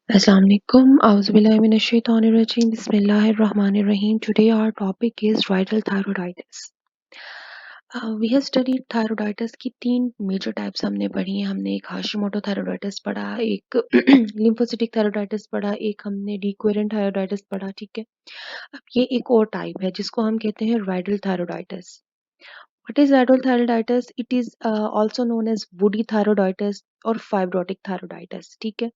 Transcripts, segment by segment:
Assalamu alaikum. Auzubillahi minash-shaytanir-rajim. Bismillahir-rahmanir-rahim. Today our topic is viral thyroiditis. We have studied thyroiditis की तीन major types हमने पढ़ी हैं. हमने एक हाशिमोटो थायरोइडाइटिस पढ़ा, एक लिम्फोसिटिक थायरोइडाइटिस पढ़ा, एक हमने डिक्वेरेंट थायरोइडाइटिस पढ़ा. ठीक है. अब ये एक और टाइप है जिसको हम कहते हैं viral थायरोइडाइटिस. What is viral thyroiditis? It is also known as woody thyroiditis और fibrotic thyroiditis. ठीक है.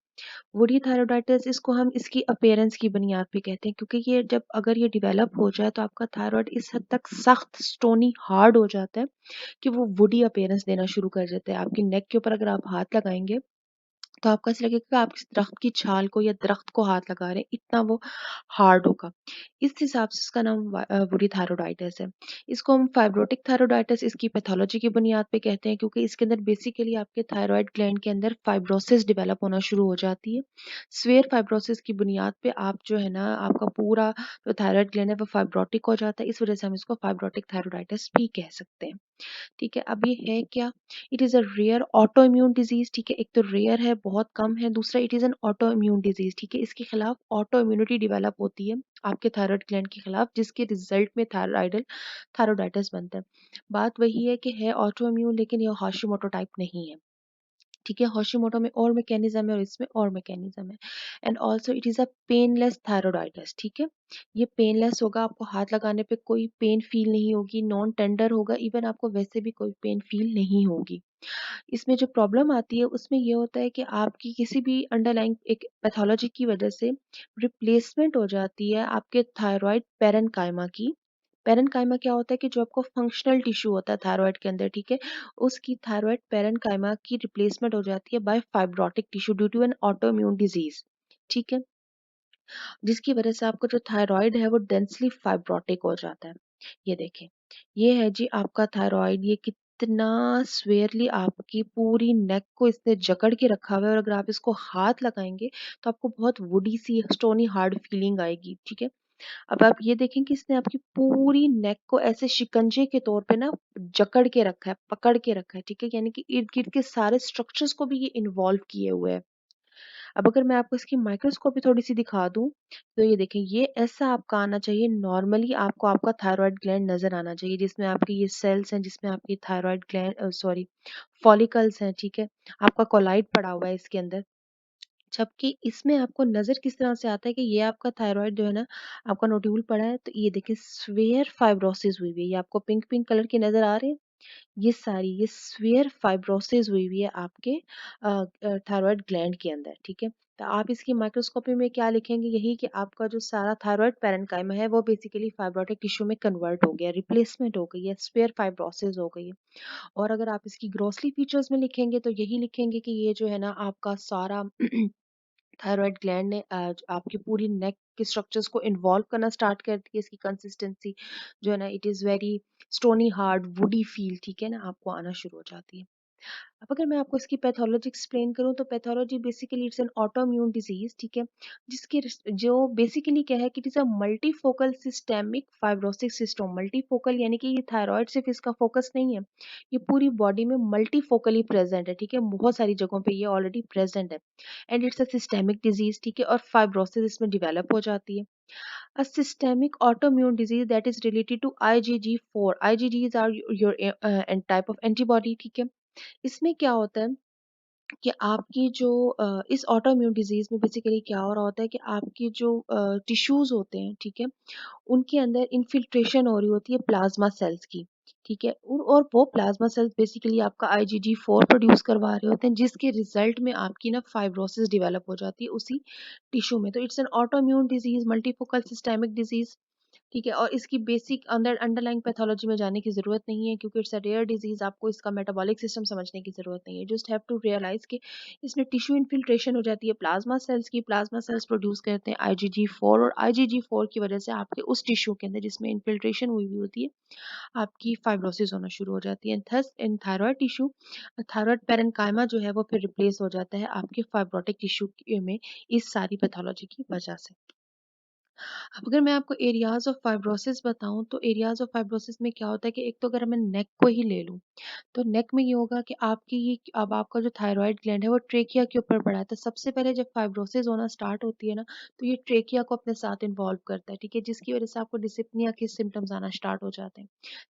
वुडी थायरोइडाइटिस इसको हम इसकी अपीयरेंस की बुनियाद पे कहते हैं, क्योंकि ये जब अगर ये डेवलप हो जाए तो आपका थायराइड इस हद तक सख्त स्टोनी हार्ड हो जाता है कि वो वुडी अपीयरेंस देना शुरू कर देता है. आपकी नेक के ऊपर अगर आप हाथ लगाएंगे तो आपको ऐसा लगेगा कि आप किसी दरख्त की छाल को या दरख्त को हाथ लगा रहे हैं, इतना वो हार्ड होगा. इस हिसाब से इसका नाम वुडी थायरोइडाइटिस है. इसको हम फाइब्रोटिक थायरोइडाइटिस इसकी पैथोलॉजी की बुनियाद पे कहते हैं, क्योंकि इसके अंदर बेसिकली आपके थायराइड ग्लैंड के अंदर फाइब्रोसिस डेवलप होना शुरू हो जाती है. स्वेयर फाइब्रोसिस की बुनियाद पे आप जो है ना, आपका पूरा जो थायराइड ग्लैंड है वो फाइब्रोटिक हो जाता है. इस वजह से हम इसको फाइब्रोटिक थायरोइडाइटिस भी कह सकते हैं. ठीक है. अब ये है क्या? It is a rare autoimmune disease. ठीक है. एक तो रेयर है, बहुत कम है. दूसरा it is an auto immune disease. ठीक है. इसके खिलाफ ऑटो इम्यूनिटी डेवलप होती है आपके थायराइड ग्लैंड के खिलाफ, जिसके रिजल्ट में थायरोइडाइटिस बनता है. बात वही है कि है ऑटो इम्यून, लेकिन ये हाशिमोटो टाइप नहीं है. ठीक है. हाशिमोटो में और मैकेनिज्म है और इसमें और मैकेनिज्म है. And also it is a painless thyroiditis. ठीक है. ये पेनलेस होगा, आपको हाथ लगाने पे कोई पेन फील नहीं होगी, नॉन टेंडर होगा, इवन आपको वैसे भी कोई पेन फील नहीं होगी. इसमें जो प्रॉब्लम आती है उसमें ये होता है कि आपकी किसी भी अंडरलाइंग एक पैथोलॉजी की वजह से रिप्लेसमेंट हो जाती है आपके थायराइड पेरेन्काइमा की. पेरेन्काइमा क्या होता है कि जो आपको फंक्शनल टिश्यू होता है थायराइड के अंदर. ठीक है. उसकी थायराइड पेरेन्काइमा की रिप्लेसमेंट हो जाती है by fibrotic tissue due to an autoimmune disease. ठीक है. जिसकी वजह से आपका जो थायराइड है वो डेंसली फाइब्रोटिक हो जाता है. ये देखें, ये है जी आपका थायराइड. ये कितना स्वेयरली आपकी पूरी नेक को इसने जकड़ के रखा हुआ है, और अगर आप इसको हाथ लगाएंगे तो आपको बहुत वुडी सी स्टोनी हार्ड फीलिंग आएगी. ठीक है. अब आप ये देखें कि इसने आपकी पूरी नेक को ऐसे शिकंजे के तौर पे ना जकड़ के रखा है, पकड़ के रखा है. ठीक है. यानी कि इर्द गिर्द के सारे स्ट्रक्चर्स को भी ये इन्वॉल्व किए हुए है. अब अगर मैं आपको इसकी माइक्रोस्कोपी थोड़ी-सी दिखा दूँ, तो ये देखें, ये ऐसा आपका आना चाहिए. नॉर्मली आपको आपका थायरॉइड ग्लैंड नज़र आना चाहिए, जिसमें आपके ये सेल्स हैं, जिसमें आपकी थायरॉइड ग्लैंड सॉरी फॉलिकल्स हैं. ठीक है. आपका कोलाइड पड़ा हुआ है इसके अंदर. जबकि इसमें आपको नज़र किस तरह से आता है कि ये आपका थायरॉइड जो है ना, आपका नोड्यूल पड़ा है, तो ये देखिए स्फेयर फाइब्रोसिस हुई हुई है. ये आपको पिंक-पिंक कलर की नज़र आ रहे हैं? ये स्फीयर फाइब्रोसिस हुई हुई है आपके थायराइड ग्लैंड के अंदर. ठीक है. तो आप इसकी माइक्रोस्कोपी में क्या लिखेंगे? यही कि आपका जो सारा थायराइड पेरेन्काइमा है वो बेसिकली फाइब्रोटिक टिश्यू में कन्वर्ट हो गया, रिप्लेसमेंट हो गई है, स्फीयर फाइब्रोसिस हो गई है. और अगर आप इसकी ग्रॉसली फीचर्स में लिखेंगे तो यही लिखेंगे कि ये जो है ना आपका सारा थायराइड ग्लैंड ने आपकी पूरी नेक के स्ट्रक्चर्स को इन्वॉल्व करना स्टार्ट कर दिया. इसकी कंसिस्टेंसी जो है ना, it is very stony hard woody feel, ठीक है ना, आपको आना शुरू हो जाती है. अब अगर मैं आपको इसकी पैथोलॉजी एक्सप्लेन करूँ तो pathology basically it's an autoimmune disease. ठीक है. जिसकी जो बेसिकली क्या है कि it is a multifocal systemic fibrotic system. Multifocal यानी कि ये थायराइड सिर्फ इसका फोकस नहीं है, ये पूरी बॉडी में मल्टीफोकली प्रेजेंट है. ठीक है. बहुत सारी जगहों पे ये ऑलरेडी प्रेजेंट है. And it's a systemic disease. ठीक है. और फाइब्रोसिस इसमें डिवेलप हो जाती है. A systemic autoimmune disease that is related to IgG4. IgGs are your type of antibody. ठीक है. इसमें क्या होता है कि आपकी जो इस ऑटोइम्यून डिजीज में बेसिकली क्या हो रहा होता है कि आपकी जो टिश्यूज होते हैं. ठीक है. उनके अंदर इन्फिल्ट्रेशन हो रही होती है प्लाज्मा सेल्स की. ठीक है. और वो प्लाज्मा सेल्स बेसिकली आपका IgG4 प्रोड्यूस करवा रहे होते हैं, जिसके रिजल्ट में आपकी ना फाइब्रोसिस डेवलप हो जाती है उसी टिश्यू में. तो it's an autoimmune disease, multifocal systemic disease. ठीक है. और इसकी बेसिक अंडरलाइंग पैथोलॉजी में जाने की ज़रूरत नहीं है, क्योंकि इट्स अ रेयर डिजीज़. आपको इसका मेटाबॉलिक सिस्टम समझने की ज़रूरत नहीं है. जस्ट हैव टू रियलाइज़ कि इसमें टिश्यू इन्फिल्ट्रेशन हो जाती है प्लाज्मा सेल्स की. प्लाज्मा सेल्स प्रोड्यूस करते हैं IgG4, और IgG4 की वजह से आपके उस टिश्यू के अंदर जिसमें इन्फिल्ट्रेशन हुई हुई होती है, आपकी फाइब्रोसिस होना शुरू हो जाती है. थस इन थायराइड टिश्यू, थायराइड पेरेन्काइमा जो है वो फिर रिप्लेस हो जाता है आपके फाइब्रोटिक टिश्यू में, इस सारी पैथोलॉजी की वजह से. अब अगर मैं आपको एरियाज ऑफ फाइब्रोसिस बताऊं तो एरियाज ऑफ फाइब्रोसिस में क्या होता है कि एक तो अगर मैं नेक को ही ले लूं तो नेक में ये होगा कि आपकी ये अब आपका जो थायराइड ग्लैंड है वो ट्रेकिया के ऊपर पड़ा है। तो सबसे पहले जब फाइब्रोसिस होना स्टार्ट होती है ना तो ये ट्रेकिया को अपने साथ इन्वॉल्व करता है, ठीक है, जिसकी वजह से आपको डिसिप्निया के सिम्टम्स आना स्टार्ट हो जाते हैं।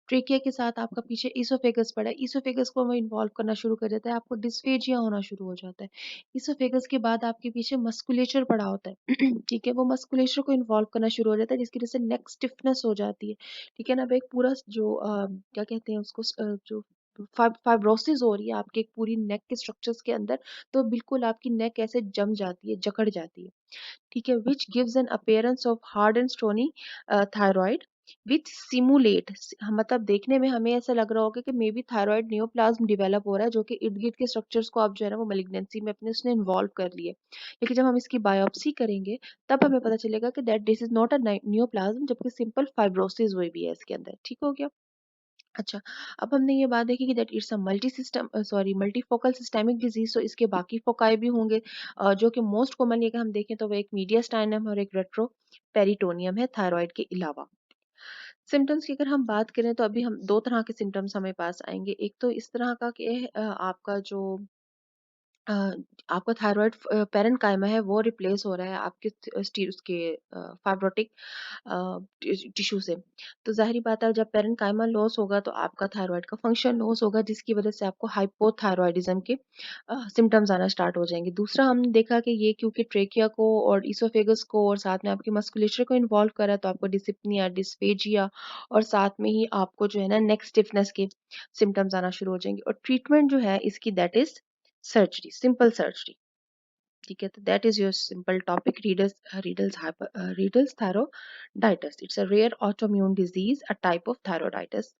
ट्रेकिया के साथ आपका पीछे इसोफेगस पड़ा है, इसोफेगस को वो इन्वॉल्व करना शुरू कर देता है, आपको डिस्फेजिया होना शुरू हो जाता है। इसोफेगस के बाद आपके पीछे मस्कुलेचर पड़ा होता है ठीक है, वो मस्कुलेचर को इन्वॉल्व करना शुरू हो जाता है जिसकी वजह से नेक स्टिफनेस हो जाती है। ठीक है ना, अब एक पूरा जो क्या कहते हैं उसको जो फाइब्रोसिस हो रही है आपके एक पूरी नेक के स्ट्रक्चर्स के अंदर, तो बिल्कुल आपकी नेक ऐसे जम जाती है, जकड़ जाती है। ठीक है, which gives an appearance of hard and stony thyroid which simulate, मतलब देखने में हमें ऐसा लग रहा होगा कि may be thyroid neoplasm develop हो रहा है जो कि इर्द गिर्द के स्ट्रक्चर्स को अब जो है ना वो मेलिग्नेंसी में अपने उसने इन्वॉल्व कर लिए। लेकिन जब हम इसकी बायोप्सी करेंगे तब हमें पता चलेगा कि that this is not a neoplasm, जबकि सिंपल फाइब्रोसिस हुई भी है इसके अंदर। ठीक हो गया। अच्छा, अब हमने ये बात देखी कि that it's a multifocal systemic disease, तो इसके बाकी फोकाई भी होंगे, जो कि मोस्ट कॉमनली अगर हम देखें तो वो एक मीडियास्टाइनम और एक रेट्रो पेरिटोनियम है थायराइड के अलावा। सिम्टम्स की अगर हम बात करें तो अभी हम दो तरह के सिम्टम्स हमें पास आएंगे। एक तो इस तरह का कि आपका जो अ, आपका थायराइड पैरेन्काइमा है वो रिप्लेस हो रहा है आपके उसके फाइब्रोटिक टिश्यू से। तो ज़ाहिर बात है जब पैरेन्काइमा लॉस होगा तो आपका थायराइड का फंक्शन लॉस होगा जिसकी वजह से आपको हाइपोथायरॉयडिज्म के सिम्टम्स आना स्टार्ट हो जाएंगे। दूसरा हमने देखा कि ये क्योंकि ट्रेकिया को और इसोफेगस को और साथ में आपकी मस्कुलेचर को इन्वॉल्व करा है तो आपको डिसिप्निया, डिस्फेजिया और साथ में ही आपको जो है ना नेक स्टिफनेस के सिम्टम्स आना शुरू हो जाएंगे। और ट्रीटमेंट जो है इसकी that is surgery, simple surgery. ठीक है, तो that is your simple topic, Riedel's thyroiditis. It's a rare autoimmune disease, a type of thyroiditis.